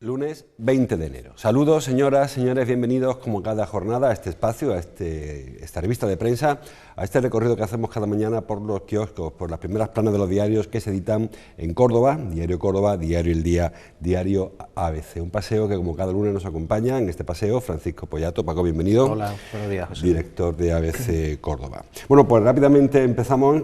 Lunes 20 de enero. Saludos, señoras, señores, bienvenidos como cada jornada a este espacio, a esta revista de prensa, a este recorrido que hacemos cada mañana por los kioscos, por las primeras planas de los diarios que se editan en Córdoba, Diario Córdoba, Diario El Día, Diario ABC. Un paseo que como cada lunes nos acompaña en este paseo Francisco Pollato. Paco, bienvenido. Hola, buenos días, José. Director de ABC Córdoba. Bueno, pues rápidamente empezamos.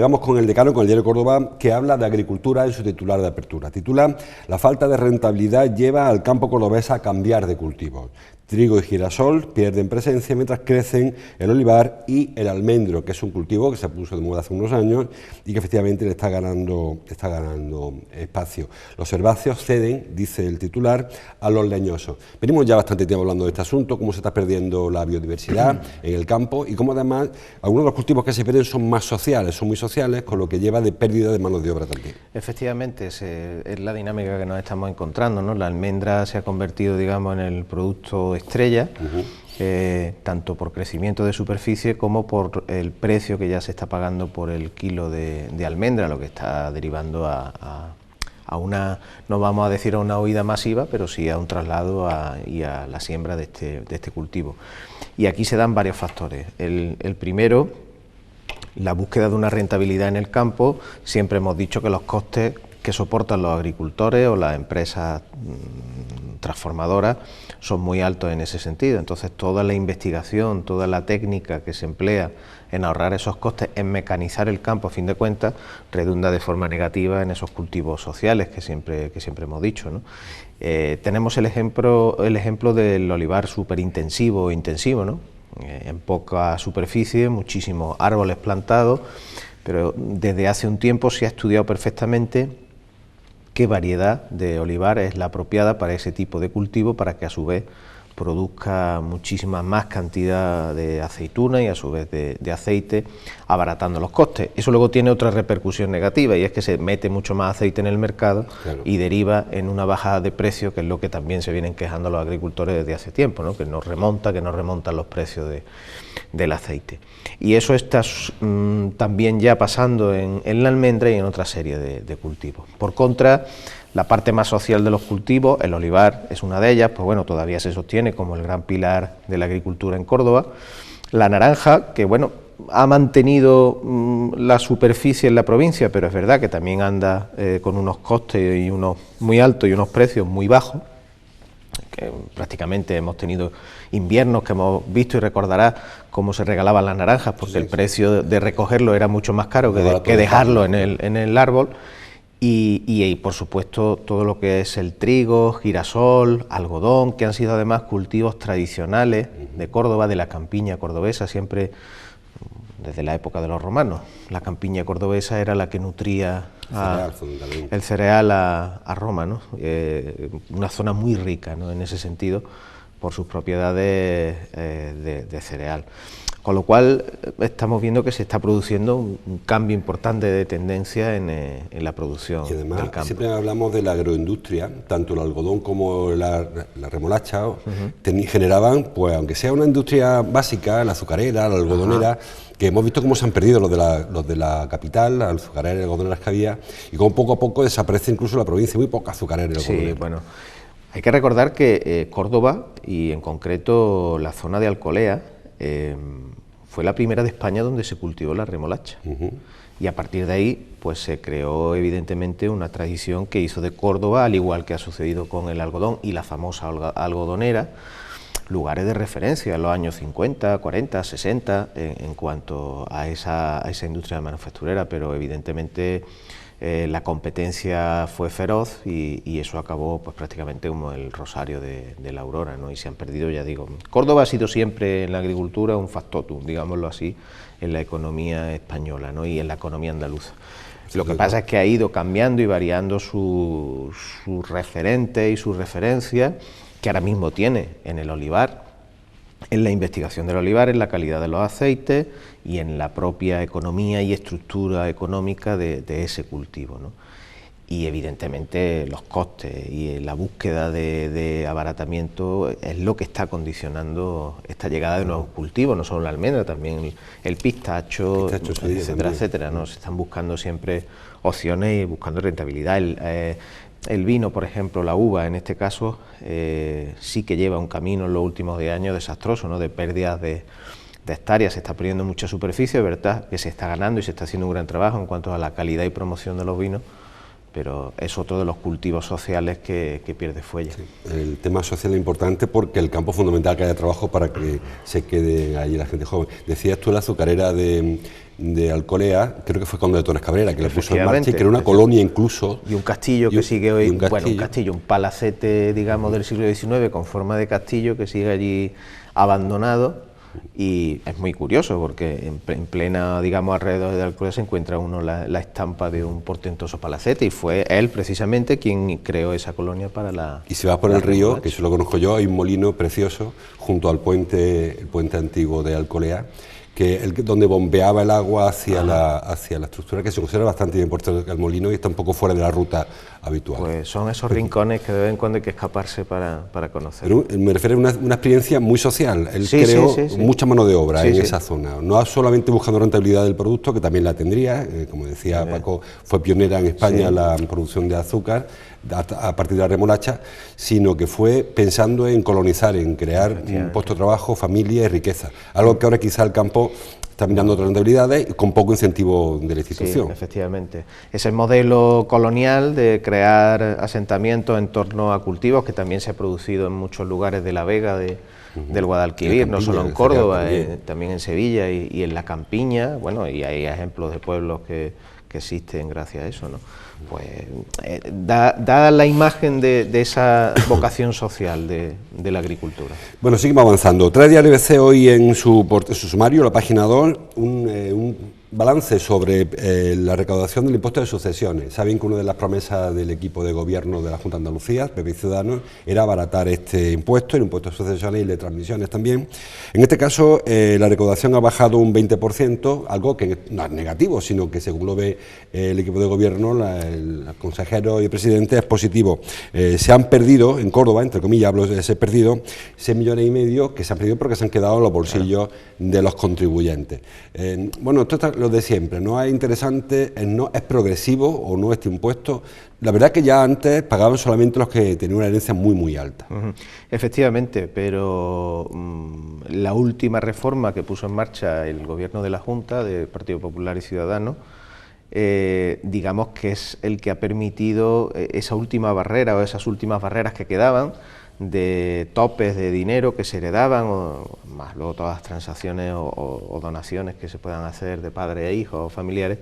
Vamos con el decano, con el Diario Córdoba, que habla de agricultura en su titular de apertura. Titula: la falta de rentabilidad lleva al campo cordobés a cambiar de cultivo. Trigo y girasol pierden presencia mientras crecen el olivar y el almendro, que es un cultivo que se puso de moda hace unos años y que efectivamente le está ganando espacio. Los herbáceos ceden, dice el titular, a los leñosos. Venimos ya bastante tiempo hablando de este asunto, cómo se está perdiendo la biodiversidad en el campo y cómo además algunos de los cultivos que se pierden son más sociales, son muy sociales, con lo que lleva de pérdida de mano de obra también. Efectivamente, es la dinámica que nos estamos encontrando, ¿no? La almendra se ha convertido, digamos, en el producto estrella, tanto por crecimiento de superficie como por el precio que ya se está pagando por el kilo de almendra, lo que está derivando a una, no vamos a decir a una huida masiva, pero sí a un traslado y a la siembra de este cultivo. Y aquí se dan varios factores. El primero, la búsqueda de una rentabilidad en el campo. Siempre hemos dicho que los costes que soportan los agricultores o las empresas transformadoras son muy altos en ese sentido. Entonces toda la investigación, toda la técnica que se emplea en ahorrar esos costes, en mecanizar el campo, a fin de cuentas, redunda de forma negativa en esos cultivos sociales que siempre hemos dicho, ¿no? Tenemos el ejemplo del olivar superintensivo o intensivo, ¿no? En poca superficie, muchísimos árboles plantados, pero desde hace un tiempo se ha estudiado perfectamente qué variedad de olivar es la apropiada para ese tipo de cultivo, para que a su vez produzca muchísima más cantidad de aceituna y a su vez de aceite, abaratando los costes. Eso luego tiene otra repercusión negativa, y es que se mete mucho más aceite en el mercado, claro, y deriva en una bajada de precio, que es lo que también se vienen quejando los agricultores desde hace tiempo, ¿no? Que no remontan los precios del aceite. Y eso está también ya pasando en la almendra y en otra serie de cultivos. Por contra, la parte más social de los cultivos, el olivar es una de ellas, pues bueno, todavía se sostiene como el gran pilar de la agricultura en Córdoba. La naranja, que bueno, ha mantenido la superficie en la provincia, pero es verdad que también anda con unos costes y unos muy altos y unos precios muy bajos, que prácticamente hemos tenido inviernos que hemos visto, y recordarás cómo se regalaban las naranjas, porque el precio de recogerlo era mucho más caro que dejarlo en el árbol. Y por supuesto todo lo que es el trigo, girasol, algodón, que han sido además cultivos tradicionales de Córdoba, de la campiña cordobesa, siempre desde la época de los romanos. La campiña cordobesa era la que nutría el cereal a Roma, ¿no? Una zona muy rica, ¿no?, en ese sentido, por sus propiedades de cereal. Con lo cual estamos viendo que se está produciendo un cambio importante de tendencia en la producción del campo. Y además siempre hablamos de la agroindustria, tanto el algodón como la remolacha, generaban, pues aunque sea una industria básica, la azucarera, la algodonera, que hemos visto cómo se han perdido los de la capital, las azucareras y algodoneras que había, y cómo poco a poco desaparece incluso la provincia, muy poca azucarera y algodonera. Sí, bueno, hay que recordar que Córdoba, y en concreto la zona de Alcolea, fue la primera de España donde se cultivó la remolacha. Y a partir de ahí pues se creó evidentemente una tradición que hizo de Córdoba, al igual que ha sucedido con el algodón y la famosa algodonera, lugares de referencia en los años 50, 40, 60 en cuanto a esa industria manufacturera, pero evidentemente la competencia fue feroz y eso acabó pues prácticamente como el rosario de la aurora, ¿no? Y se han perdido, ya digo, Córdoba ha sido siempre en la agricultura un factotum, digámoslo así, en la economía española, ¿no?, y en la economía andaluza. Lo que pasa es que ha ido cambiando y variando sus referentes y sus referencias que ahora mismo tiene en el olivar, en la investigación del olivar, en la calidad de los aceites y en la propia economía y estructura económica de ese cultivo, ¿no? Y evidentemente los costes y la búsqueda de abaratamiento es lo que está condicionando esta llegada de nuevos cultivos, no solo la almendra, también el pistacho, etcétera, etcétera, ¿no? Se están buscando siempre opciones y buscando rentabilidad. El vino, por ejemplo, la uva, en este caso, sí que lleva un camino en los últimos 10 años desastroso, ¿no? De pérdidas de hectáreas, se está perdiendo mucha superficie, es verdad que se está ganando y se está haciendo un gran trabajo en cuanto a la calidad y promoción de los vinos, pero es otro de los cultivos sociales que pierde fuelle. Sí, el tema social es importante porque el campo es fundamental que haya trabajo para que se quede ahí la gente joven. Decías tú la azucarera de Alcolea, creo que fue Conde de Torres Cabrera, que la puso en marcha y que era una colonia incluso. Y un castillo que sigue hoy, un palacete, digamos, del siglo XIX con forma de castillo que sigue allí abandonado. Y es muy curioso porque en plena, digamos, alrededor de Alcolea se encuentra uno la estampa de un portentoso palacete y fue él precisamente quien creó esa colonia para la... Y si vas por el río, que eso lo conozco yo, hay un molino precioso junto al puente, el puente antiguo de Alcolea, donde bombeaba el agua hacia la estructura, que se considera bastante bien puesto el molino y está un poco fuera de la ruta habitual. Pues son esos rincones que de vez en cuando hay que escaparse para conocer. Pero me refiero a una experiencia muy social. Él creó mucha mano de obra en esa zona, no solamente buscando rentabilidad del producto, que también la tendría, como decía Paco, fue pionera en España en la producción de azúcar a partir de la remolacha, sino que fue pensando en colonizar, en crear un puesto de trabajo, familia y riqueza, algo que ahora quizá el campo está mirando otras rentabilidades con poco incentivo de la institución. Sí, efectivamente. Ese modelo colonial de crear asentamientos en torno a cultivos, que también se ha producido en muchos lugares de la Vega, del Guadalquivir, no solo en Córdoba, también en Sevilla y en la Campiña, bueno, y hay ejemplos de pueblos que existen gracias a eso, ¿no? Pues da la imagen de esa vocación social de la agricultura. Bueno, seguimos avanzando. Trae Diario ABC hoy en su sumario, la página 2, un balance sobre la recaudación del impuesto de sucesiones. Saben que una de las promesas del equipo de gobierno de la Junta de Andalucía, PP y Ciudadanos, era abaratar este impuesto, el impuesto de sucesiones y de transmisiones también. En este caso, la recaudación ha bajado un 20%, algo que no es negativo, sino que según lo ve el equipo de gobierno, el consejero y el presidente, es positivo. Se han perdido, en Córdoba, entre comillas, hablo de ese perdido, 6,5 millones que se han perdido porque se han quedado en los bolsillos de los contribuyentes. Bueno, esto está lo de siempre, no es interesante, no es progresivo o no este impuesto. La verdad es que ya antes pagaban solamente los que tenían una herencia muy muy alta. Efectivamente, pero la última reforma que puso en marcha el gobierno de la Junta, del Partido Popular y Ciudadanos, digamos que es el que ha permitido esa última barrera o esas últimas barreras que quedaban de topes de dinero que se heredaban, más luego todas las transacciones o donaciones que se puedan hacer de padre a hijos o familiares.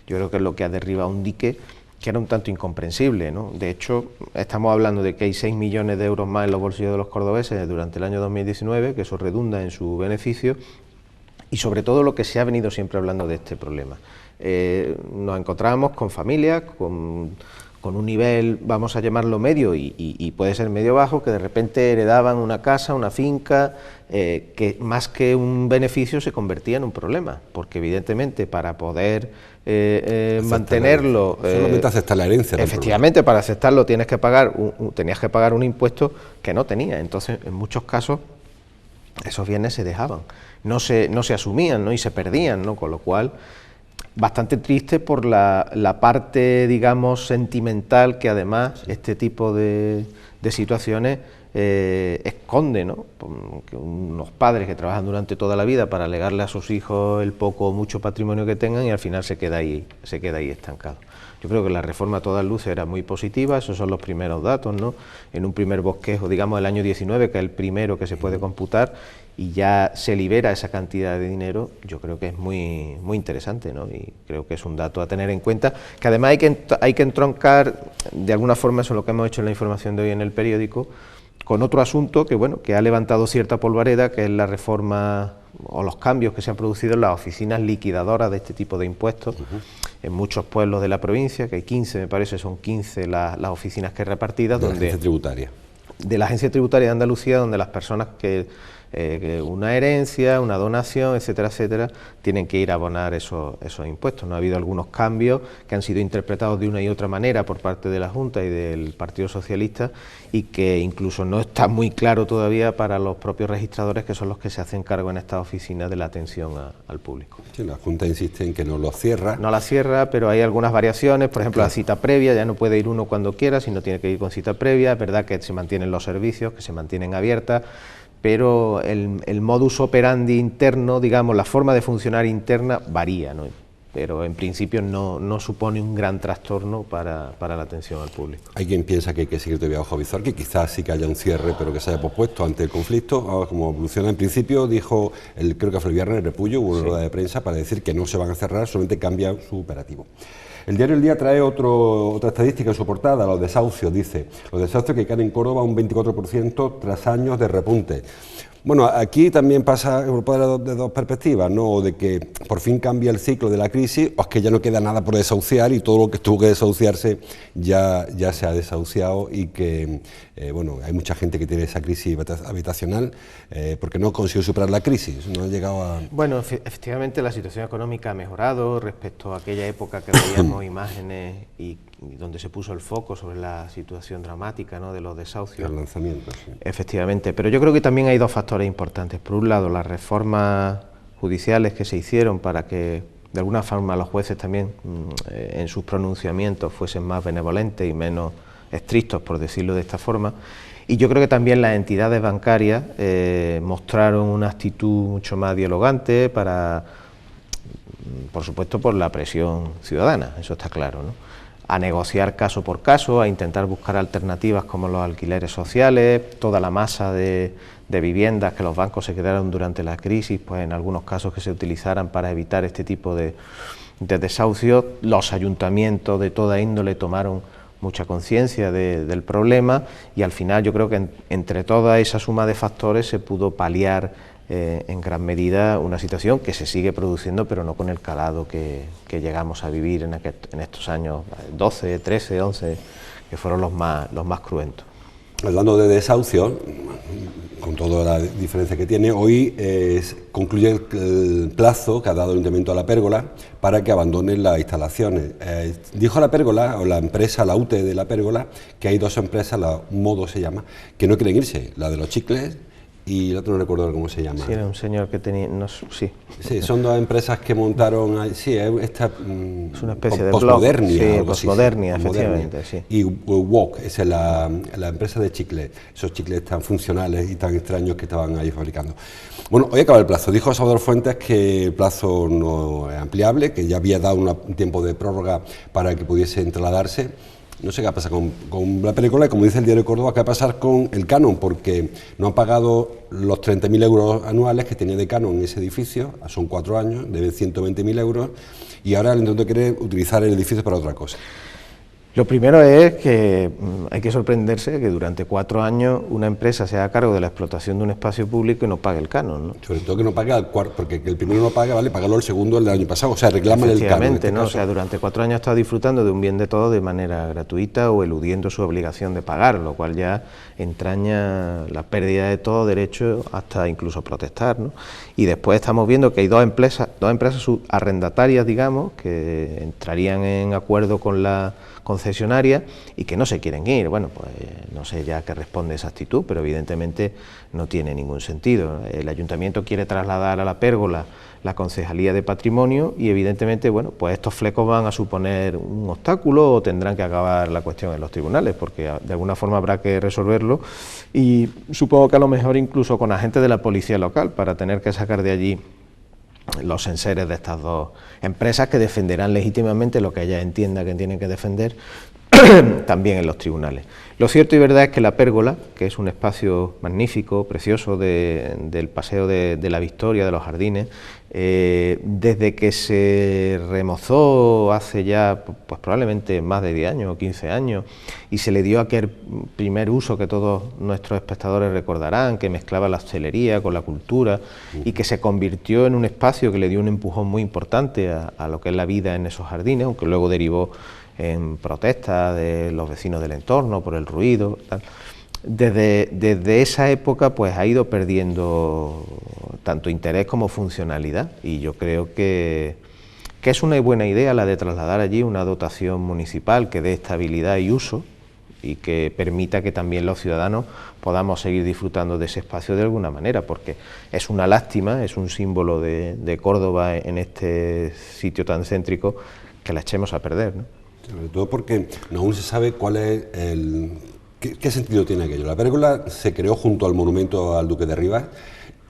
Yo creo que es lo que ha derribado un dique que era un tanto incomprensible, ¿no? De hecho, estamos hablando de que hay 6 millones de euros más en los bolsillos de los cordobeses durante el año 2019, que eso redunda en su beneficio, y sobre todo lo que se ha venido siempre hablando de este problema. Nos encontrábamos con familias, con un nivel, vamos a llamarlo medio, y puede ser medio bajo, que de repente heredaban una casa, una finca, que más que un beneficio se convertía en un problema, porque evidentemente para poder mantenerlo... solamente aceptar la herencia. Efectivamente, para aceptarlo tenías que pagar un impuesto que no tenía, entonces en muchos casos esos bienes se dejaban, no se asumían, ¿no? Y se perdían, ¿no? Con lo cual... bastante triste por la parte, digamos, sentimental que además este tipo de situaciones esconde, ¿no? Que unos padres que trabajan durante toda la vida para legarle a sus hijos el poco o mucho patrimonio que tengan y al final se queda ahí estancado. Yo creo que la reforma a todas luces era muy positiva, esos son los primeros datos, ¿no? En un primer bosquejo, digamos, del año 19, que es el primero que se puede computar, y ya se libera esa cantidad de dinero, yo creo que es muy, muy interesante, ¿no? Y creo que es un dato a tener en cuenta, que además hay que entroncar, de alguna forma, eso es lo que hemos hecho en la información de hoy en el periódico, con otro asunto que, bueno, que ha levantado cierta polvareda, que es la reforma o los cambios que se han producido en las oficinas liquidadoras de este tipo de impuestos, en muchos pueblos de la provincia, que hay 15, me parece, son 15 las oficinas que hay repartidas. De la agencia tributaria. De la Agencia Tributaria de Andalucía, donde las personas que una herencia, una donación, etcétera, etcétera, tienen que ir a abonar esos impuestos. No ha habido algunos cambios que han sido interpretados de una y otra manera por parte de la Junta y del Partido Socialista, y que incluso no está muy claro todavía para los propios registradores, que son los que se hacen cargo en estas oficinas de la atención al público. Sí, la Junta insiste en que no lo cierra. No la cierra, pero hay algunas variaciones, por ejemplo, la cita previa, ya no puede ir uno cuando quiera, sino tiene que ir con cita previa. Es verdad que se mantienen los servicios, que se mantienen abiertas, pero el modus operandi interno, digamos, la forma de funcionar interna varía, ¿no? Pero en principio no supone un gran trastorno para la atención al público. Hay quien piensa que hay que seguir todavía bajo visor, que quizás sí que haya un cierre, pero que se haya pospuesto ante el conflicto. Ahora, como evoluciona en principio, dijo, creo que fue el viernes, el Repullo, hubo una rueda de prensa para decir que no se van a cerrar, solamente cambia su operativo. El diario El Día trae otra estadística en su portada, los desahucios, dice. Los desahucios que caen en Córdoba un 24% tras años de repunte. Bueno, aquí también pasa de dos perspectivas, ¿no? O de que por fin cambia el ciclo de la crisis, o es que ya no queda nada por desahuciar y todo lo que tuvo que desahuciarse ya se ha desahuciado, y que, bueno, hay mucha gente que tiene esa crisis habitacional porque no consiguió superar la crisis, no ha llegado a... Bueno, efectivamente la situación económica ha mejorado respecto a aquella época que veíamos imágenes y donde se puso el foco sobre la situación dramática, ¿no?, de los desahucios. El lanzamiento, sí. Efectivamente, pero yo creo que también hay dos factores importantes. Por un lado, las reformas judiciales que se hicieron para que de alguna forma los jueces también en sus pronunciamientos fuesen más benevolentes y menos estrictos, por decirlo de esta forma. Y yo creo que también las entidades bancarias mostraron una actitud mucho más dialogante por supuesto, por la presión ciudadana, eso está claro, ¿no?, a negociar caso por caso, a intentar buscar alternativas como los alquileres sociales, toda la masa de viviendas que los bancos se quedaron durante la crisis, pues en algunos casos que se utilizaran para evitar este tipo de desahucios. Los ayuntamientos de toda índole tomaron mucha conciencia del problema, y al final yo creo que entre toda esa suma de factores se pudo paliar en gran medida una situación que se sigue produciendo, pero no con el calado que llegamos a vivir en estos años 12, 13, 11, que fueron los más cruentos. Hablando de desahucio, con toda la diferencia que tiene, hoy concluye el plazo que ha dado el Ayuntamiento a La Pérgola para que abandonen las instalaciones. Dijo La Pérgola, o la empresa, la UTE de La Pérgola, que hay dos empresas, la Modo se llama, que no quieren irse, la de los chicles y el otro no recuerdo cómo se llama. Sí, era un señor que tenía... No, sí. Sí, son dos empresas que montaron... Sí, esta... es una especie de Postmodernia. Sí, Postmodernia, efectivamente, sí. Y Wok, esa es la empresa de chicles. Esos chicles tan funcionales y tan extraños que estaban ahí fabricando. Bueno, hoy acaba el plazo. Dijo Salvador Fuentes que el plazo no es ampliable, que ya había dado un tiempo de prórroga para que pudiese trasladarse. No sé qué va a pasar con La Pérgola, y como dice el diario de Córdoba, qué va a pasar con el canon, porque no han pagado los 30.000 euros anuales que tenía de canon en ese edificio, son 4 años, debe 120.000 euros, y ahora el intento quiere utilizar el edificio para otra cosa. Lo primero es que hay que sorprenderse que durante 4 años una empresa se haga cargo de la explotación de un espacio público y no pague el canon, ¿no? Sobre todo que no pague al cuarto, porque el primero no paga, vale, págalo el segundo, el del año pasado, o sea, reclaman el canon. Efectivamente, ¿no? O sea, durante 4 años ha estado disfrutando de un bien de todos de manera gratuita o eludiendo su obligación de pagar, lo cual ya entraña la pérdida de todo derecho hasta incluso protestar, ¿no? Y después estamos viendo que hay dos empresas subarrendatarias, digamos, que entrarían en acuerdo con la concesionaria y que no se quieren ir. Bueno, pues no sé ya qué responde esa actitud, pero evidentemente no tiene ningún sentido. El ayuntamiento quiere trasladar a La Pérgola la Concejalía de Patrimonio y evidentemente, bueno, pues estos flecos van a suponer un obstáculo o tendrán que acabar la cuestión en los tribunales, porque de alguna forma habrá que resolverlo, y supongo que a lo mejor incluso con agentes de la policía local para tener que sacar de allí los enseres de estas dos empresas que defenderán legítimamente lo que ellas entiendan que tienen que defender también en los tribunales. Lo cierto y verdad es que La Pérgola, que es un espacio magnífico, precioso del Paseo de la Victoria, de los Jardines, Desde que se remozó hace ya pues probablemente más de 10 años o 15 años y se le dio aquel primer uso que todos nuestros espectadores recordarán, que mezclaba la hostelería con la cultura y que se convirtió en un espacio que le dio un empujón muy importante a lo que es la vida en esos jardines, aunque luego derivó en protestas de los vecinos del entorno por el ruido, tal. Desde esa época pues ha ido perdiendo tanto interés como funcionalidad, y yo creo que es una buena idea la de trasladar allí una dotación municipal que dé estabilidad y uso y que permita que también los ciudadanos podamos seguir disfrutando de ese espacio de alguna manera, porque es una lástima, es un símbolo de Córdoba en este sitio tan céntrico, que la echemos a perder, ¿no? Sobre todo porque no aún se sabe cuál es ¿Qué sentido tiene aquello? La pérgola se creó junto al monumento al Duque de Rivas.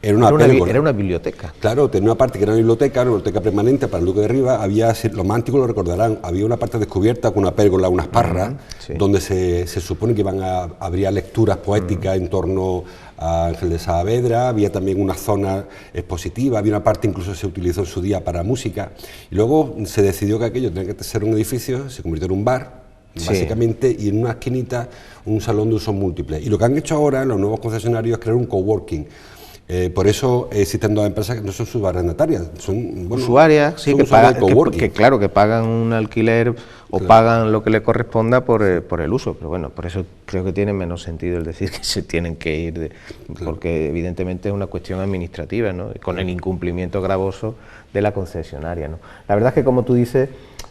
Era una biblioteca. Claro, tenía una parte que era una biblioteca permanente para el Duque de Rivas. Había, los más antiguos lo recordarán, había una parte descubierta con una pérgola, unas parras, sí, donde se supone que habría lecturas poéticas en torno a Ángel de Saavedra. Había también una zona expositiva, había una parte incluso se utilizó en su día para música. Y luego se decidió que aquello tenía que ser un edificio, se convirtió en un bar, básicamente, y en una esquinita un salón de usos múltiples. Y lo que han hecho ahora los nuevos concesionarios es crear un coworking. Por eso existen dos empresas que no son subarrendatarias, son usuarias, sí, que claro, que pagan un alquiler o pagan lo que le corresponda por el uso, pero bueno, por eso creo que tiene menos sentido el decir que se tienen que ir, porque evidentemente es una cuestión administrativa, ¿no? Con el incumplimiento gravoso de la concesionaria, ¿no? La verdad es que, como tú dices,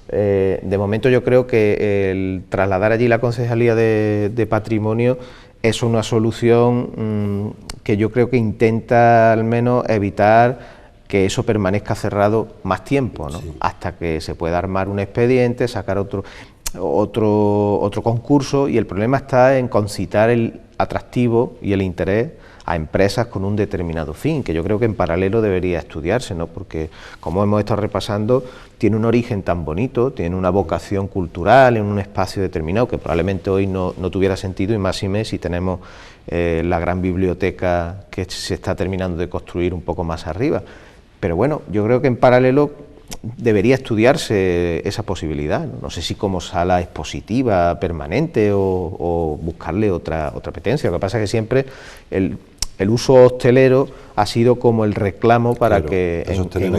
de momento yo creo que el trasladar allí la Concejalía de Patrimonio es una solución que yo creo que intenta al menos evitar que eso permanezca cerrado más tiempo, ¿no? Sí. Hasta que se pueda armar un expediente, sacar otro concurso, y el problema está en concitar el atractivo y el interés a empresas con un determinado fin, que yo creo que en paralelo debería estudiarse, ¿no? Porque, como hemos estado repasando, tiene un origen tan bonito, tiene una vocación cultural en un espacio determinado, que probablemente hoy no tuviera sentido, y máxime si tenemos la gran biblioteca que se está terminando de construir un poco más arriba. Pero bueno, yo creo que en paralelo debería estudiarse esa posibilidad, no sé si como sala expositiva permanente o buscarle otra apetencia. Lo que pasa es que siempre el uso hostelero ha sido como el reclamo para que en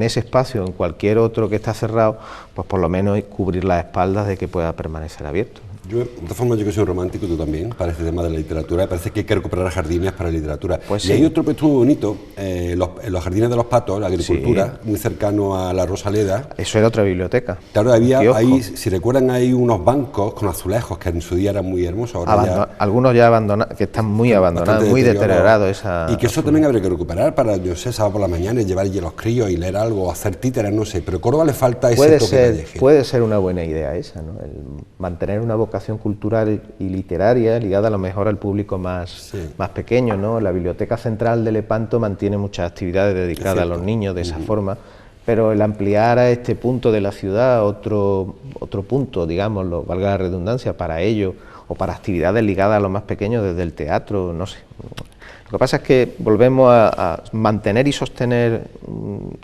ese espacio, en cualquier otro que está cerrado, pues por lo menos cubrir las espaldas de que pueda permanecer abierto. Yo, de todas formas, yo que soy un romántico, tú también, para este tema de la literatura, parece que hay que recuperar jardines para la literatura. Pues y hay otro proyecto muy bonito, los jardines de los Patos, la agricultura, muy cercano a la Rosaleda. Eso era otra biblioteca. Claro, había ahí, si recuerdan, hay unos bancos con azulejos que en su día eran muy hermosos. Algunos ya abandonados, que están muy abandonados, muy deteriorados. Y que eso también habría que recuperar para, yo sé, sábado por la mañana, llevar allí a los críos y leer algo, hacer títeres, no sé, pero a Córdoba le falta ese toque callejero. Puede ser una buena idea esa, ¿no? El mantener una vocación cultural y literaria ligada a lo mejor al público más pequeño, ¿no? La Biblioteca Central de Lepanto mantiene muchas actividades dedicadas a los niños de esa forma, pero el ampliar a este punto de la ciudad otro punto, digámoslo, valga la redundancia, para ello, o para actividades ligadas a los más pequeños desde el teatro, no sé. Lo que pasa es que volvemos a mantener y sostener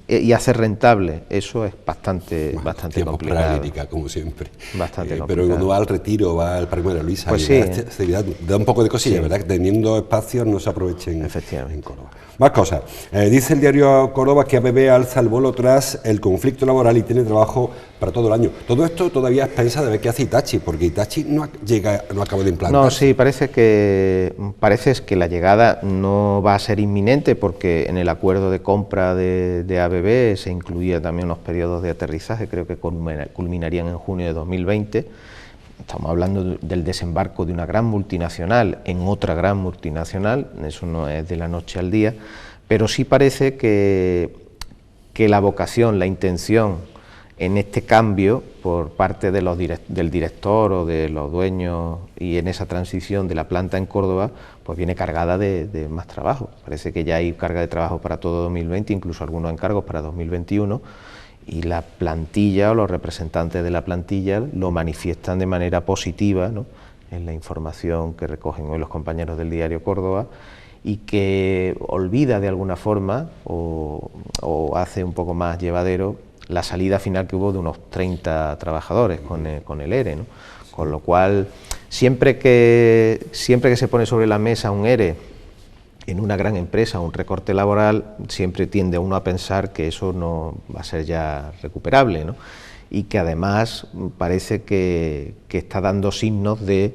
y hacer rentable, eso es bastante complicado. Para la lírica, como siempre. Bastante complicado. Pero cuando va al retiro, va al Parque María Luisa, pues sí, da un poco de cosilla, ¿verdad? Que teniendo espacios no se aprovechen en Córdoba. Más cosas. Dice el diario Córdoba que ABB alza el vuelo tras el conflicto laboral y tiene trabajo para todo el año. Todo esto todavía es pensa de ver qué hace Hitachi, porque Hitachi no acaba de implantar. No, sí, parece que la llegada no va a ser inminente, porque en el acuerdo de compra de ABB se incluía también unos periodos de aterrizaje, creo que culminarían en junio de 2020. Estamos hablando del desembarco de una gran multinacional en otra gran multinacional, eso no es de la noche al día, pero sí parece que la vocación, la intención en este cambio por parte de del director o de los dueños y en esa transición de la planta en Córdoba, pues viene cargada de más trabajo. Parece que ya hay carga de trabajo para todo 2020, incluso algunos encargos para 2021, y la plantilla o los representantes de la plantilla lo manifiestan de manera positiva, ¿no?, en la información que recogen hoy los compañeros del diario Córdoba, y que olvida de alguna forma o hace un poco más llevadero la salida final que hubo de unos 30 trabajadores con el ERE, ¿no? Con lo cual, siempre que se pone sobre la mesa un ERE en una gran empresa, un recorte laboral, siempre tiende uno a pensar que eso no va a ser ya recuperable, ¿no? Y que además parece que está dando signos de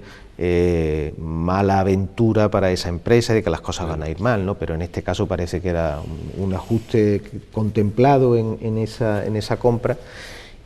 mala aventura para esa empresa y de que las cosas van a ir mal, ¿no? Pero en este caso parece que era un ajuste contemplado en esa compra,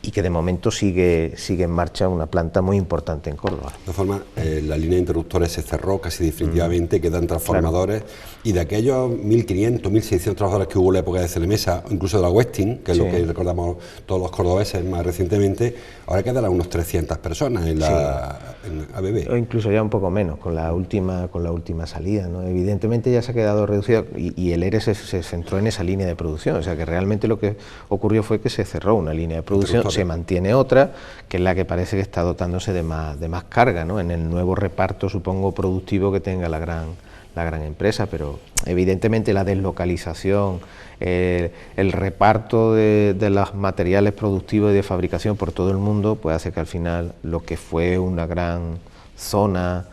y que de momento sigue en marcha una planta muy importante en Córdoba. De todas formas, la línea de interruptores se cerró casi definitivamente, quedan transformadores, claro. Y de aquellos 1.500, 1.600 trabajadores que hubo en la época de CNMESA, incluso de la Westing, que es lo que recordamos todos los cordobeses más recientemente, ahora quedan unos 300 personas en ABB. O incluso ya un poco menos, con la última salida, ¿no? Evidentemente ya se ha quedado reducido, y el ERE se centró en esa línea de producción, o sea que realmente lo que ocurrió fue que se cerró una línea de producción, se mantiene otra, que es la que parece que está dotándose de más carga, ¿no? En el nuevo reparto, supongo, productivo que tenga la gran empresa, pero evidentemente la deslocalización, el reparto de los materiales productivos y de fabricación por todo el mundo, pues hace que al final lo que fue una gran zona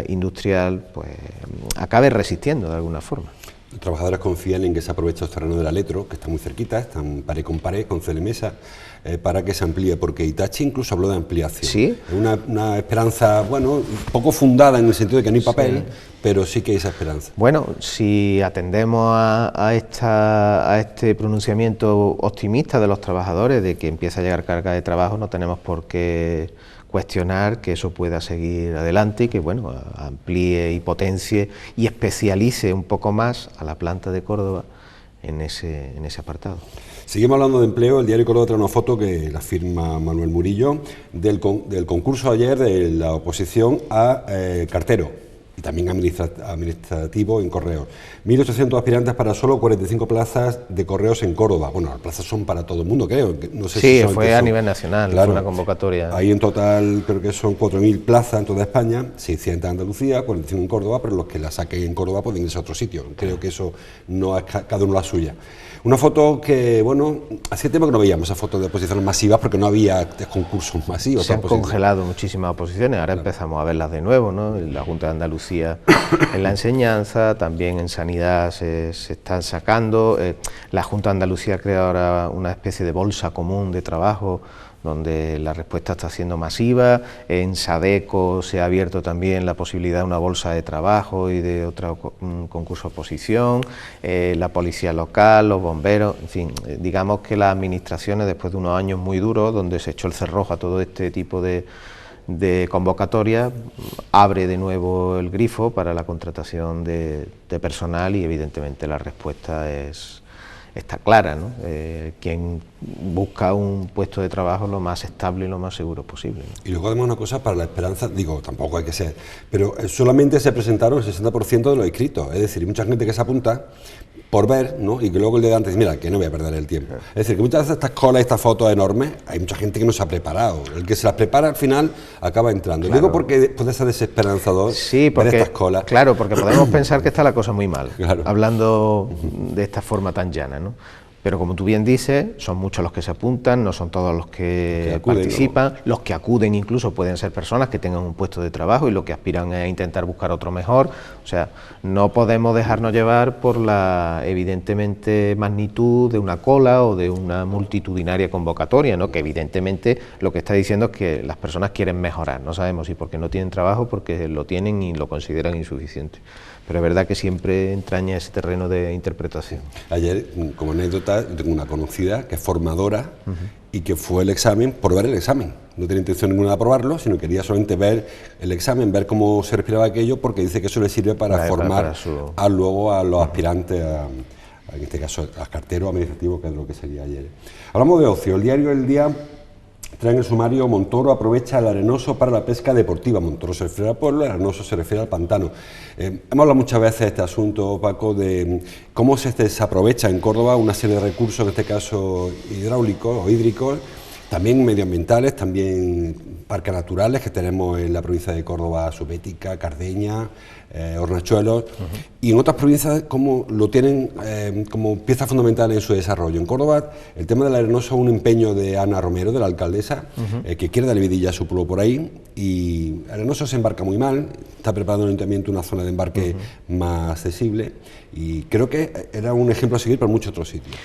industrial, pues acabe resistiendo de alguna forma. Los trabajadores confían en que se aproveche los terrenos de la Letro, que están muy cerquita, están pared con CNMESA, para que se amplíe, porque Hitachi incluso habló de ampliación. ¿Sí? Es una esperanza, bueno, poco fundada en el sentido de que no hay papel, sí, pero sí que hay esa esperanza. Bueno, si atendemos a este pronunciamiento optimista de los trabajadores de que empieza a llegar carga de trabajo, no tenemos por qué cuestionar que eso pueda seguir adelante y que, bueno, amplíe y potencie y especialice un poco más a la planta de Córdoba en ese apartado. Seguimos hablando de empleo. El diario Córdoba trae una foto que la firma Manuel Murillo del concurso ayer de la oposición a cartero y también administrativo en correos. 1.800 aspirantes para solo 45 plazas de correos en Córdoba. Bueno, las plazas son para todo el mundo, creo. No sé sí, si fue a nivel nacional, claro, fue una convocatoria. Ahí en total creo que son 4.000 plazas en toda España, 600 en Andalucía, 45 en Córdoba, pero los que la saquen en Córdoba pueden irse a otro sitio. Creo que eso no es cada uno la suya. Una foto que, bueno, hacía tiempo que no veíamos esas fotos de oposiciones masivas porque no había concursos masivos. Se han congelado muchísimas oposiciones, ahora empezamos a verlas de nuevo, ¿no? La Junta de Andalucía en la enseñanza, también en sanidad se están sacando. La Junta de Andalucía ha creado ahora una especie de bolsa común de trabajo donde la respuesta está siendo masiva. En Sadeco se ha abierto también la posibilidad de una bolsa de trabajo y de otro concurso de oposición, la policía local, los bomberos, en fin, digamos que las administraciones, después de unos años muy duros, donde se echó el cerrojo a todo este tipo de convocatoria, abre de nuevo el grifo para la contratación de personal y evidentemente la respuesta está clara, ¿no? Quien busca un puesto de trabajo lo más estable y lo más seguro posible, ¿no? Y luego además una cosa para la esperanza, digo, tampoco hay que ser, pero solamente se presentaron el 60% de los inscritos, es decir, hay mucha gente que se apunta por ver, ¿no? Y que luego el de antes dice, mira, que no voy a perder el tiempo. Es decir, que muchas veces estas colas, estas fotos enormes, hay mucha gente que no se ha preparado. El que se las prepara al final acaba entrando. Claro. Digo porque puede ser desesperanzador ver estas colas. Claro, porque podemos pensar que está la cosa muy mal, claro, hablando de esta forma tan llana, ¿no? Pero como tú bien dices, son muchos los que se apuntan, no son todos los que participan, luego. Los que acuden incluso pueden ser personas que tengan un puesto de trabajo y lo que aspiran es a intentar buscar otro mejor. O sea, no podemos dejarnos llevar por la evidentemente magnitud de una cola o de una multitudinaria convocatoria, ¿no? Que evidentemente lo que está diciendo es que las personas quieren mejorar, no sabemos si porque no tienen trabajo, porque lo tienen y lo consideran insuficiente. Pero es verdad que siempre entraña ese terreno de interpretación. Ayer, como anécdota, tengo una conocida que es formadora y que fue el examen por ver el examen. No tenía intención ninguna de aprobarlo, sino quería solamente ver el examen, ver cómo se respiraba aquello, porque dice que eso le sirve para formar luego a los aspirantes, en este caso a carteros administrativos, que es lo que sería ayer. Hablamos de ocio. El diario El Día trae en el sumario: Montoro aprovecha el arenoso para la pesca deportiva. Montoro se refiere al pueblo, el arenoso se refiere al pantano. Hemos hablado muchas veces de este asunto, Paco, de cómo se desaprovecha en Córdoba una serie de recursos, en este caso hidráulicos o hídricos, También medioambientales, también parques naturales que tenemos en la provincia de Córdoba, Subética, Cardeña, Hornachuelos, y en otras provincias como lo tienen como pieza fundamental en su desarrollo. En Córdoba el tema del arenoso es un empeño de Ana Romero, de la alcaldesa, que quiere dar vidilla a su pueblo por ahí, y arenoso se embarca muy mal, está preparando el ayuntamiento una zona de embarque más accesible, y creo que era un ejemplo a seguir para muchos otros sitios.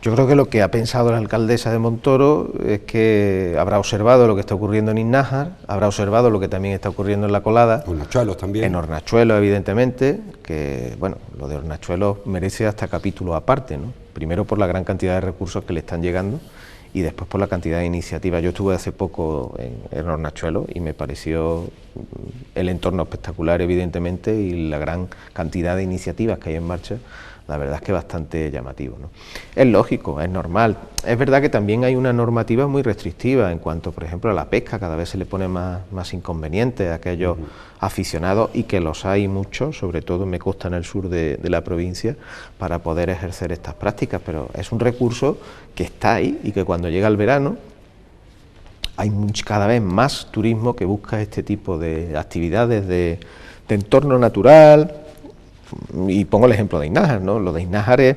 Yo creo que lo que ha pensado la alcaldesa de Montoro es que habrá observado lo que está ocurriendo en Innájar, habrá observado lo que también está ocurriendo en La Colada. Hornachuelos también. En Hornachuelos, evidentemente, que bueno, lo de Hornachuelos merece hasta capítulo aparte, ¿no? Primero por la gran cantidad de recursos que le están llegando y después por la cantidad de iniciativas. Yo estuve hace poco en Hornachuelos y me pareció el entorno espectacular, evidentemente, y la gran cantidad de iniciativas que hay en marcha. La verdad es que es bastante llamativo, ¿no? Es lógico, es normal. Es verdad que también hay una normativa muy restrictiva en cuanto, por ejemplo, a la pesca. Cada vez se le pone más inconvenientes a aquellos aficionados, y que los hay muchos, sobre todo me consta en el sur de la provincia, para poder ejercer estas prácticas, pero es un recurso que está ahí y que cuando llega el verano hay cada vez más turismo que busca este tipo de actividades de entorno natural. Y pongo el ejemplo de Innájar, ¿no? Lo de Innájar es,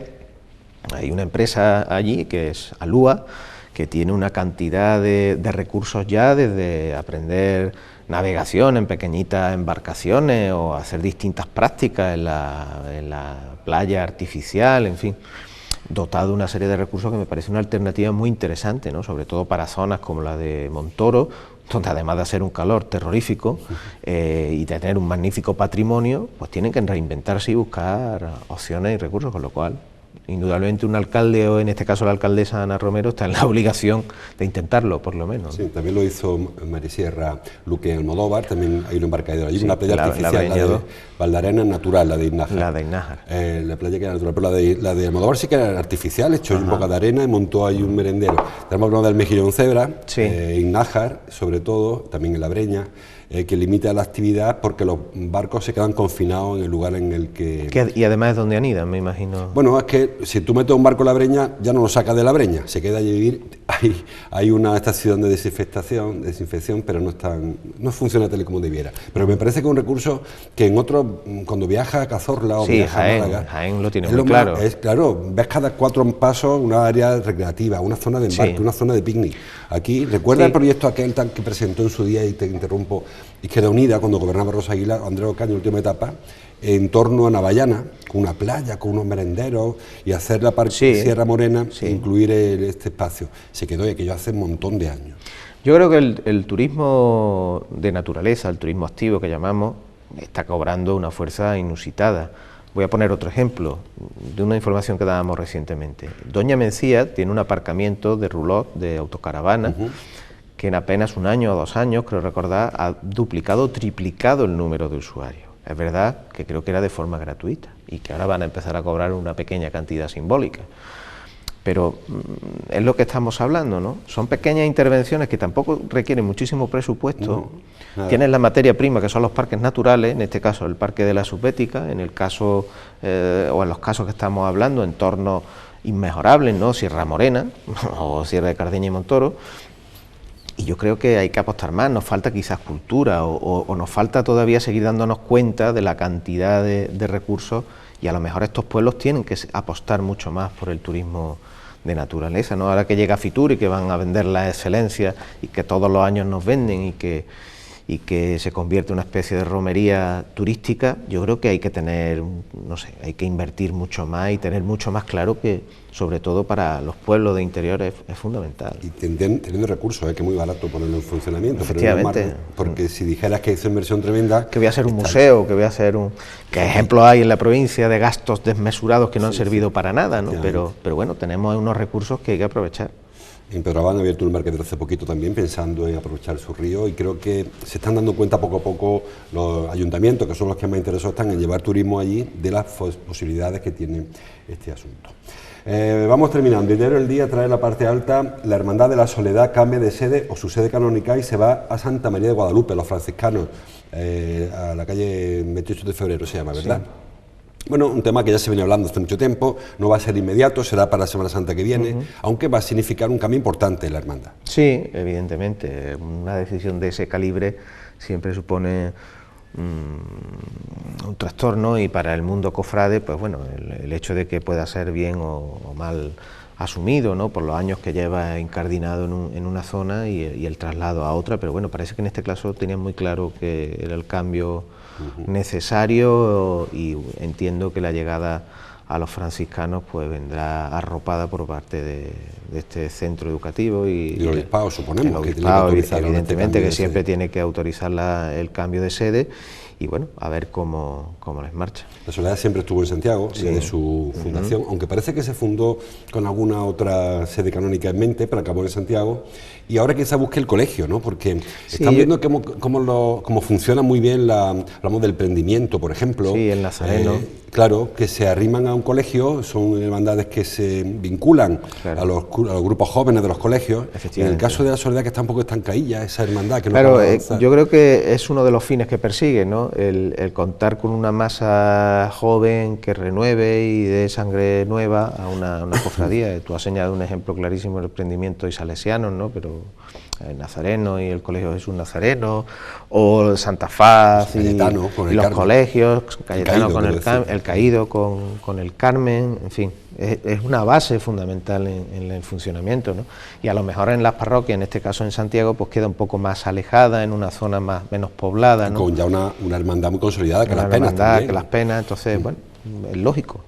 hay una empresa allí que es Alúa, que tiene una cantidad de recursos ya, desde aprender navegación en pequeñitas embarcaciones o hacer distintas prácticas en la playa artificial, en fin, dotado de una serie de recursos que me parece una alternativa muy interesante, ¿no? Sobre todo para zonas como la de Montoro, donde además de hacer un calor terrorífico y de tener un magnífico patrimonio, pues tienen que reinventarse y buscar opciones y recursos, con lo cual indudablemente un alcalde, o en este caso la alcaldesa Ana Romero, está en la obligación de intentarlo, por lo menos, ¿no? Sí, también lo hizo Marisierra Luque en Almodóvar, también hay un embarcadero allí, sí, una playa artificial, la de Valdarena natural, la de Innájar. La de Innájar. La playa que era natural, pero la de Almodóvar sí que era artificial, echó un poco de arena y montó ahí un merendero. Tenemos hablando del Mejillón Cebra, sí. Innájar, sobre todo, también en la Breña, que limita la actividad porque los barcos se quedan confinados en el lugar en el que... Y además es donde anidan, me imagino. Bueno, es que si tú metes un barco en la Breña, ya no lo sacas de la Breña, se queda allí a vivir. Hay una estación de desinfección, pero no funciona tal y como debiera. Pero me parece que es un recurso que en otros, cuando viajas a Cazorla o sí, viajas a Málaga... Jaén lo tiene muy claro. Claro, ves cada 4 pasos una área recreativa, una zona de embarque, sí, una zona de picnic. Aquí, ¿recuerda el proyecto aquel que presentó en su día, y te interrumpo, Izquierda Unida, cuando gobernaba Rosa Aguilar, Andrés Ocaña, en última etapa, en torno a Navallana, con una playa, con unos merenderos, y hacer la parte Sierra Morena, incluir este espacio? Se quedó, y aquello hace un montón de años. Yo creo que el turismo de naturaleza, el turismo activo que llamamos, está cobrando una fuerza inusitada. Voy a poner otro ejemplo de una información que dábamos recientemente. Doña Mencía tiene un aparcamiento de roulotte, de autocaravana, que en apenas 1 año o 2 años, creo recordar, ha duplicado o triplicado el número de usuarios. Es verdad que creo que era de forma gratuita y que ahora van a empezar a cobrar una pequeña cantidad simbólica. Pero es lo que estamos hablando, ¿no? Son pequeñas intervenciones que tampoco requieren muchísimo presupuesto. Tienes la materia prima, que son los parques naturales, en este caso el Parque de la Subética, en el caso, o en los casos que estamos hablando, entornos inmejorables, ¿no? Sierra Morena o Sierra de Cardeña y Montoro. Y yo creo que hay que apostar más, nos falta quizás cultura o nos falta todavía seguir dándonos cuenta de la cantidad de recursos, y a lo mejor estos pueblos tienen que apostar mucho más por el turismo de naturaleza, ¿no? Ahora que llega Fitur y que van a vender la excelencia y que todos los años nos venden y que se convierte en una especie de romería turística, yo creo que hay que tener, no sé, hay que invertir mucho más y tener mucho más claro que, sobre todo para los pueblos de interior, es fundamental. Y teniendo recursos, que es muy barato ponerlo en funcionamiento. Efectivamente. Pero porque si dijeras que es una inversión tremenda... Que voy a hacer un museo, que voy a hacer un... ¿Qué ejemplos hay en la provincia de gastos desmesurados que no han servido para nada, ¿no? Pero bueno, tenemos unos recursos que hay que aprovechar. En Pedro han abierto un embarcadero hace poquito también, pensando en aprovechar su río, y creo que se están dando cuenta poco a poco los ayuntamientos, que son los que más interesados están en llevar turismo allí, de las posibilidades que tiene este asunto. Vamos terminando. El diario El Día trae la parte alta: la Hermandad de la Soledad cambia de sede, o su sede canónica, y se va a Santa María de Guadalupe, los franciscanos, a la calle 28 de febrero se llama, ¿verdad? Bueno, un tema que ya se viene hablando hace mucho tiempo, no va a ser inmediato, será para la Semana Santa que viene, aunque va a significar un cambio importante en la hermandad. Sí, evidentemente, una decisión de ese calibre siempre supone un trastorno, y para el mundo cofrade, pues bueno, el hecho de que pueda ser bien o mal asumido, ¿no?, por los años que lleva incardinado en una zona y el traslado a otra, pero bueno, parece que en este caso tenían muy claro que era el cambio necesario, y entiendo que la llegada a los franciscanos pues vendrá arropada por parte de este centro educativo y el obispado, suponemos, el obispado, evidentemente, que siempre tiene que autorizar el cambio de sede, y bueno, a ver cómo les marcha. La Soledad siempre estuvo en Santiago, desde su fundación, aunque parece que se fundó con alguna otra sede canónica en mente, pero acabó en Santiago, y ahora quizá busque el colegio, ¿no? Porque están viendo cómo funciona muy bien hablamos del prendimiento, por ejemplo. Sí, el Nazareno. Claro, que se arriman a un colegio, son hermandades que se vinculan a los grupos jóvenes de los colegios. En el caso de la Soledad, que está un poco estancadilla, esa hermandad que no claro, puede avanzar. Yo creo que es uno de los fines que persigue, ¿no? El contar con una masa joven que renueve y dé sangre nueva a una cofradía. Tú has señalado un ejemplo clarísimo, el prendimiento y salesianos, ¿no? Pero el Nazareno y el Colegio Jesús Nazareno, o Santa Faz y los colegios, Cayetano con el Caído con el Carmen, en fin, es una base fundamental en el funcionamiento, ¿no? Y a lo mejor en las parroquias, en este caso en Santiago, pues queda un poco más alejada, en una zona menos poblada, ¿no? Con ya una hermandad muy consolidada, que Las Penas también. Que Las Penas, entonces, bueno, es lógico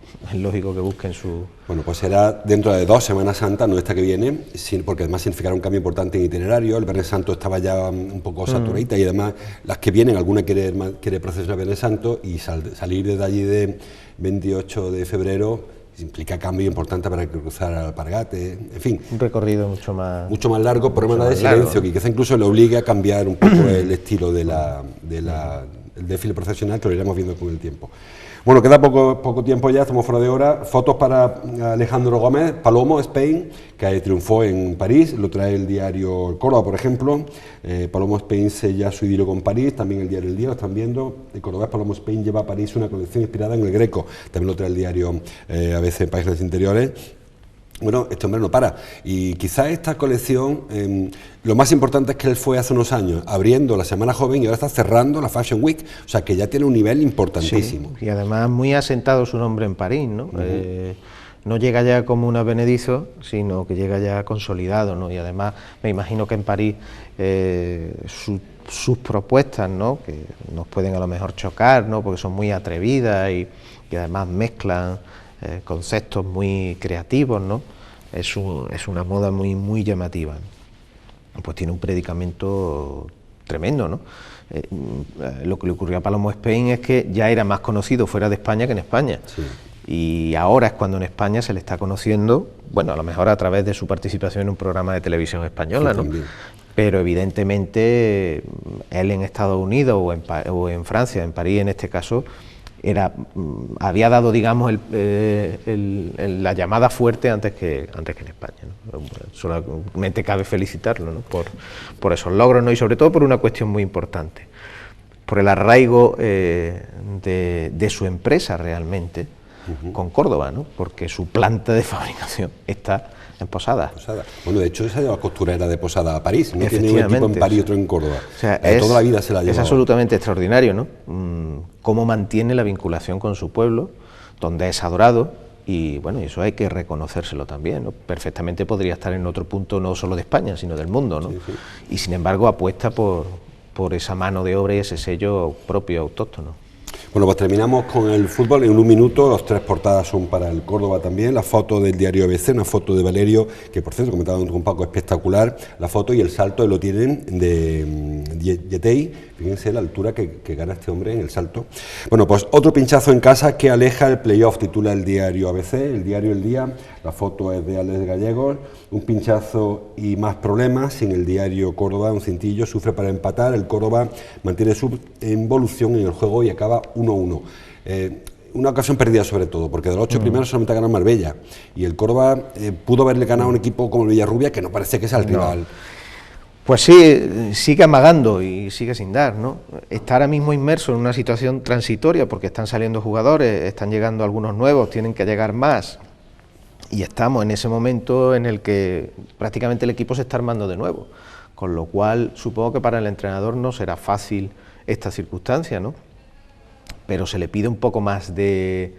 que busquen su... Bueno, pues será dentro de 2 Semanas Santas, no esta que viene, porque además significará un cambio importante en itinerario. El Viernes Santo estaba ya un poco saturadita, y además las que vienen, alguna quiere procesionar Viernes Santo, y salir desde allí de 28 de febrero implica cambio importante para cruzar al Alpargate, en fin. Un recorrido mucho más largo, por hermandad de silencio, que quizá incluso le obligue a cambiar un poco el estilo del desfile procesional, que lo iremos viendo con el tiempo. Bueno, queda poco tiempo ya, estamos fuera de hora. Fotos para Alejandro Gómez, Palomo, Spain, que triunfó en París, lo trae el diario Córdoba, por ejemplo. Palomo Spain sella su idilio con París, también el diario El Día, lo están viendo. El cordobés Palomo Spain lleva a París una colección inspirada en el Greco, también lo trae el diario ABC en Páginas Interiores. Bueno, este hombre no para, y quizás esta colección, lo más importante es que él fue hace unos años abriendo la Semana Joven y ahora está cerrando la Fashion Week, o sea que ya tiene un nivel importantísimo. Sí, y además muy asentado su nombre en París, ¿no? No llega ya como un advenedizo, sino que llega ya consolidado, ¿no? Y además me imagino que en París sus propuestas, ¿no?, que nos pueden a lo mejor chocar, ¿no?, porque son muy atrevidas y además mezclan conceptos muy creativos, ¿no? Es una moda muy llamativa. Pues tiene un predicamento tremendo, ¿no? Lo que le ocurrió a Palomo Spain es que ya era más conocido fuera de España que en España. Sí. Y ahora es cuando en España se le está conociendo, bueno, a lo mejor a través de su participación en un programa de televisión española, ¿no? Pero evidentemente él en Estados Unidos o en Francia, en París en este caso, había dado, digamos, la llamada fuerte antes que en España, ¿no? Solamente cabe felicitarlo, ¿no?, por esos logros, ¿no?, y sobre todo por una cuestión muy importante, por el arraigo de su empresa realmente con Córdoba, ¿no?, porque su planta de fabricación está en Posada. Bueno, de hecho esa lleva costurera de Posada a París, no tiene un equipo en París y otro en Córdoba. O sea, toda la vida se la lleva. Es absolutamente extraordinario, ¿no? Cómo mantiene la vinculación con su pueblo, donde es adorado, y bueno, eso hay que reconocérselo también, ¿no? Perfectamente podría estar en otro punto no solo de España, sino del mundo, ¿no? Sí. Y sin embargo apuesta por esa mano de obra y ese sello propio, autóctono. Bueno, pues terminamos con el fútbol en un minuto. Las 3 portadas son para el Córdoba también. La foto del diario ABC, una foto de Valerio, que por cierto, comentaba con Paco, espectacular. La foto y el salto lo tienen de Yetey. Fíjense la altura que gana este hombre en el salto. Bueno, pues otro pinchazo en casa que aleja el playoff, titula el diario ABC, el diario El Día. La foto es de Alex Gallegos. Un pinchazo y más problemas. Sin el diario Córdoba, un cintillo, sufre para empatar. El Córdoba mantiene su involución en el juego y acaba 1-1. Una ocasión perdida sobre todo, porque de los 8 primeros solamente ha ganado Marbella. Y el Córdoba pudo haberle ganado a un equipo como el Villarrubia, que no parece que sea el rival. Pues sí, sigue amagando y sigue sin dar, ¿no? Está ahora mismo inmerso en una situación transitoria porque están saliendo jugadores, están llegando algunos nuevos, tienen que llegar más. Y estamos en ese momento en el que prácticamente el equipo se está armando de nuevo, con lo cual supongo que para el entrenador no será fácil esta circunstancia, ¿no? Pero se le pide un poco más de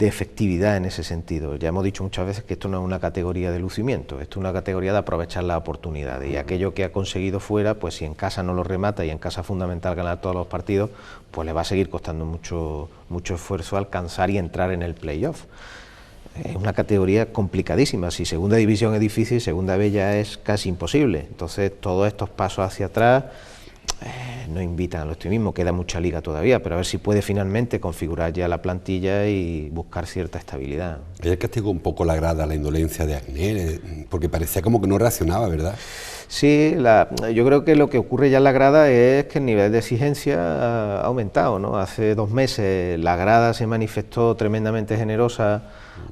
efectividad en ese sentido. Ya hemos dicho muchas veces que esto no es una categoría de lucimiento, esto es una categoría de aprovechar las oportunidades, y aquello que ha conseguido fuera, pues si en casa no lo remata y en casa es fundamental ganar todos los partidos, pues le va a seguir costando mucho esfuerzo alcanzar y entrar en el playoff. Es una categoría complicadísima, si segunda división es difícil, segunda B ya es casi imposible, entonces todos estos pasos hacia atrás no invitan al optimismo, queda mucha liga todavía, pero a ver si puede finalmente configurar ya la plantilla y buscar cierta estabilidad. Ayer castigó un poco la grada, la indolencia de Agner, porque parecía como que no reaccionaba, ¿verdad? Sí, yo creo que lo que ocurre ya en la grada es que el nivel de exigencia ha aumentado, ¿no? Hace 2 meses la grada se manifestó tremendamente generosa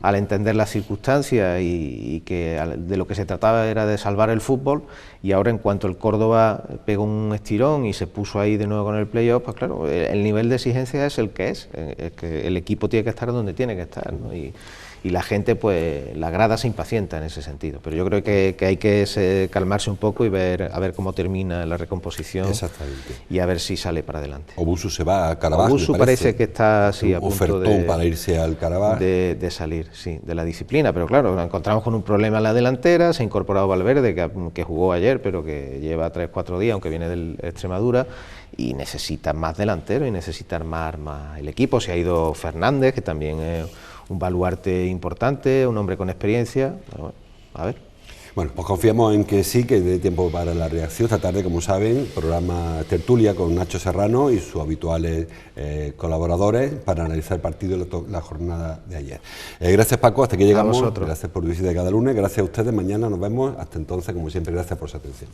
al entender las circunstancias y que de lo que se trataba era de salvar el fútbol, y ahora en cuanto el Córdoba pegó un estirón y se puso ahí de nuevo con el playoff, pues claro, el nivel de exigencia es el que es que el equipo tiene que estar donde tiene que estar, ¿no? Y la gente, pues, la grada se impacienta en ese sentido, pero yo creo que hay que calmarse un poco y a ver cómo termina la recomposición. Exactamente. Y a ver si sale para adelante. Obusu se va a Carabaj. Obusu parece que está así a punto para irse al Carabaj. De salir, sí, de la disciplina, pero claro, nos encontramos con un problema en la delantera. Se ha incorporado Valverde, que jugó ayer, pero que lleva 3-4 días, aunque viene del Extremadura, y necesita más delantero y necesita armar más el equipo. Se ha ido Fernández, que también es un baluarte importante, un hombre con experiencia. Bueno, a ver. Bueno, pues confiamos en que sí, que dé tiempo para la reacción. Esta tarde, como saben, programa Tertulia con Nacho Serrano y sus habituales colaboradores para analizar el partido y la jornada de ayer. Gracias, Paco, hasta aquí llegamos. Gracias por tu visita cada lunes, gracias a ustedes, mañana nos vemos. Hasta entonces, como siempre, gracias por su atención.